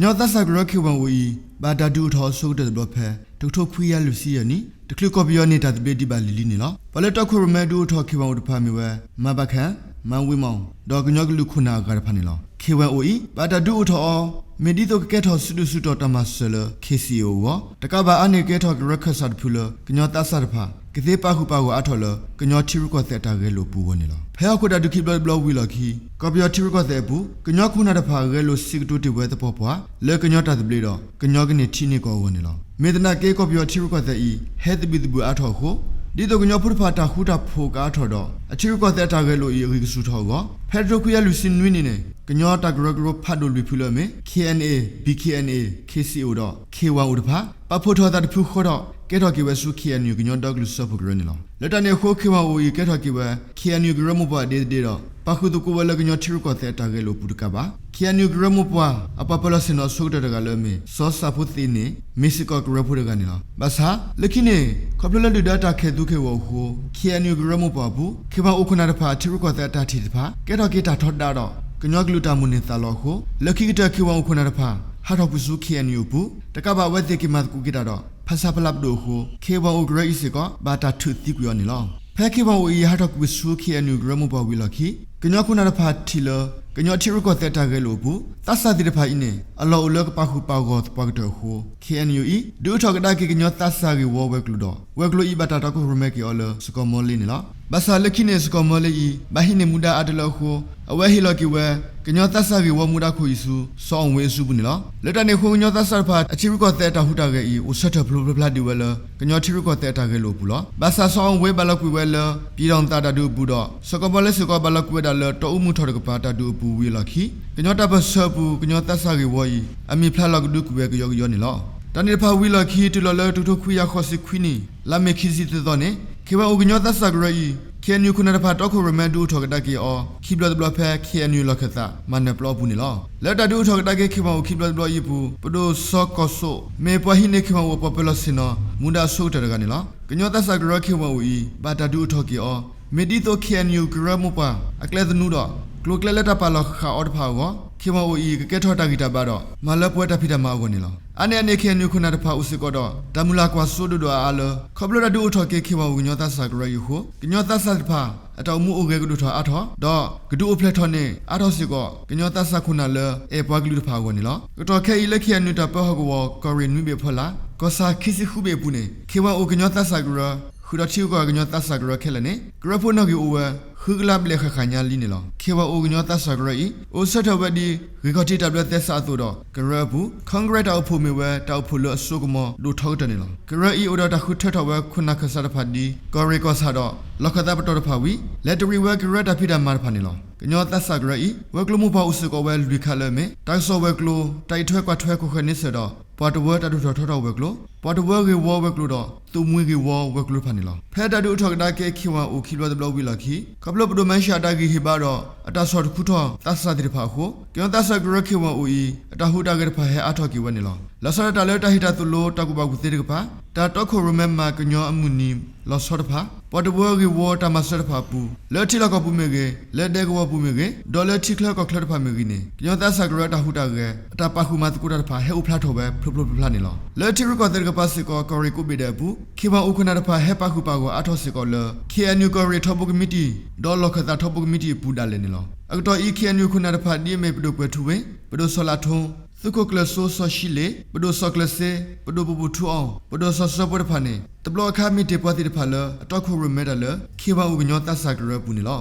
Kenya tasagro kiwan wi ba da du tho so de lo phe to to khwi ya lu si ya ni de klu ko bi yo ni ta de di ba li li ni lo pale to khu me du tho kiwan u de pha mi we ma ba khan ma wi mong do kenya lu khuna ga pha ni lo kiwan wi ba da du tho me di to ke tho su su to ta ma se lo KCO wo ta ka ba ane ke tho ra kha sa de phu lo kenya tasar phaကသေးပါခုပါကိုအထော်လကညောတီရကောသက်တာရဲလို့ပူဝင်နေလားဖဲခုတာဒုခိဘလဝီလခီကောပြောတီရကောသက်ဘူးကညောခုနာတဖာရဲလို့စစ်တူတီဝဲတပေါ်ပွားလဲကညောတာတပလီတော့ကညောကနေတီနေကောဝင်နေလားမေဒနာကေကောပြောတီရကောသက်ဤဟဲတဘီတဘူအထော်ကိုဒီတော့ကညောဖုဖာတာခုတာဖိုကာထော်တော့အတီရကောသက်တာရဲလို့ဤရီကဆူထော်ကောဖဲဒရိုခွေလူစင်နွိနေနေကညောတာဂရဂရဖတ်လို့လူဖူလို့မေ KNA BKNA KCO တော့ K1 ဥဒဖာပဖို့ထော်တာတဖူခေါ်တော့ကဲတော်ကီဝဲစုခီအန်ယူကညောဒေါကလူဆော့ဖဂရနီလောလက်တနေခိုးခေဝအိုကဲတော်ကီဝဲခီအန်ယူဂရမပွားဒေဒေတော့ပခုတုကိုဝဲလကညောထီရကောတဲ့တာကဲလို့ပုဒကပါခီအန်ယူဂရမပွားအပပလစင်နောဆုဒတကလည်းမေစောစာဖုတိနေမစ္စကောဂရဖုဒကနေလောဘာသာလခိနေကပလလဒတာခဲဒုခေဝဟိုခီအန်ယူဂရမပွားဘူးခေဝအိုခနာတဖာထီရကောတဲ့တာတီတဖာကဲတော်ကီတာထော့တာတော့ကညောဂလူတာမွနေတာလောဟိုလခိကတခေဝအိုခနာတဖာဟာတော့ပုစုခီအန်ယူဘူးတကဘာဝဲတိကိမတ်ကူကီတာတော့ภาษาพลับดูโหเคบาวกรอิสิก็บาตาทุติกุยอนี่ลอแพ้เคบาวอีฮาตกุสุเคอนูกรมุบาวิลอคีกญอคุณาพาทิลกญอทิรกอเตตาเกโลบุตัสสะติตพาอิเนอลออุลกปะหุปากอตปากตโหเคอนูอีดูทอกดาเกกญอตัสสะเกวอเวกลุดอเวกลุอีบาตาตะกุรเมเกอลสกอมอลีนี่ลอบาซาลคิเนสกอมอลีอีบาฮิเนมุดาอะดลอโหအဝဲဟီလော်ကီဝဲကညောတဆာကီဝမူဒါခိုယီစုစောင်းဝဲစုဘူးနီလောလက်တနေခုညောတဆာဖာအချီရကောတဲ့တာဟူတာကဲဤဥဆက်တဖလိုဖလာဒီဝဲလကညောချီရကောတဲ့တာကဲလို့ဘူးလောဘာသာစောင်းဝဲဘလကွေဝဲလပြည်တော်တာတာဒူဘူးတော့စကဘလဲစကဘလကွေဒါလတောအမှုထော်ကပါတာဒူဘူးဝီလခီကညောတဘဆဘူးကညောတဆာကီဝီအမီဖလာလကဒူကွေကယောယောနီလောတန်နေဖာဝီလခီတူလလတူတူခွေရခေါ်စီခွီနီလာမေခီစီတဲ့တော့နေခေဝဥကညောတဆာကရီKNယူခုနတဖာတော့ခုရမန်ဒူထောက်ကတကေအောခိဘလဘလဖဲ KNယူလခသမနပလောဘူးနီလောလက်တဒူထောက်ကတကေခိမောခိဘလဘလယီဘူးပဒိုဆော့ကောဆိုမေပွားဟိနေခိမောပပလစင်နောမူဒါဆိုတရကနီလောကညောတဆာဂရခိမောဝီဘာတဒူထောက်ကေအောမေဒီတို KNယူဂရမပအကလက်နူတော့ကလုကလက်တပါလခါအော်တဖာကောခိမောဝီကဲထောက်တာဂီတာပါတော့မလပွဲတဖိတမအောနီလောအနေKNယူခုနတဖာဥစကောတော့တမူလာကွာဆိုဒူတော့အာလခဘလဒူထောက်ကေခိမောဝီညောတဆာဂရယူဟုကညောတဆာတဖာအတော်မူအိုဂေကဒူထောအထောတော့ဂဒူအဖလက်ထောနေအထောစီကောကညောတဆခုနာလအေပွားဂလူတဖာကိုနီလောကတော်ခဲဤလက်ခိယနူတပဟကောကောရီနွိဘေဖလာကောစာခိစီခုဘေပူနေခေဝအိုကညောတဆဂရခူရချီကောကညောတဆဂရခဲလနေဂရဖိုနောဂီအိုဝခူဂလပ်လေခခညာလီနေလောခေဝအိုကညောတဆဂရဤအိုဆက်ထဝဒီရီကောတီတဘလက်သက်စာဆိုတော့ဂရဘူးကွန်ဂရက်တောက်ဖူမီဝဲတောက်ဖူလို့အဆုကမောလူထောက်တယ်လောဂရဤအိုဒတာခုထထဝဲခုနခဆရဖတ်ဒီကောရီကောဆာတော့လခတာပတော်ဖာဝီလက်တရီဝဲဂရတာဖိတာမာဖာနေလောကညောတဆဂရဤဝဲကလမှုပါဥစကောဝဲလူခါလဲမေတိုက်ဆောဝဲကလိုတိုက်ထွဲကွာထွဲခုခနေစတော့ပေါ်တဝဲတတူထောထောဝဲကလိုပေါ်တဝဲကေဝဝဲကလိုတော့သူမွေးကေဝဝဲကလိုဖာနေလောဖဲတတူထောကတာကေခိဝအိုခိလောတဘလဝီလာခိကဘလပဒိုမန်ရှာတာဂီဟိဘာတော့အတဆောခုထောတဆာတိဖာခုကညောတဆဂရခိဝအိုဤအတဟုတာကေဖာဟဲအထောကိဝဲနေလောလဆရတာလဲတဟိတာသူလိုတကူပါကူသေးကပါတာတော့ခိုရမမကညောအမှုနီလောဆောတဖာပေါ်တဝဲကေဝတမဆရဖာပူလက်တီလကပူမေကေလက်ဒေကဝပူမေကေဒေါ်လာတီကလကခလတဖာမေကေနေကညောတဆဂရတာဟုတာကေအတပခုမတကူတာဖာဟဲဥဖလာထောပဲဖလဖလနေလောလက်တီရကတဲ့ကပါစကောကောရီကိုဘေဒဘူးခေဘဥခနာတဖာဟဲပခုပါကိုအထောစကောလ KNU ကောရီထောပုကမီတီဒေါ်လခတာထောပုကမီတီပူဒါလေနေလောအကတော့ KNU ခနာတဖာဒီမေပဒုကွယ်ထူဝဲပဒုဆလာထုံသုကကလဆိုဆရှိလေပဒိုဆောကလစေပဒိုဘူဘူထူအောင်ပဒိုဆောဆပေါ်ဖာနေတဘလခါမီတေပွားတိတဖာလအတော့ခုရမဲတလခေဘဥကညောတဆာကရပူနေလော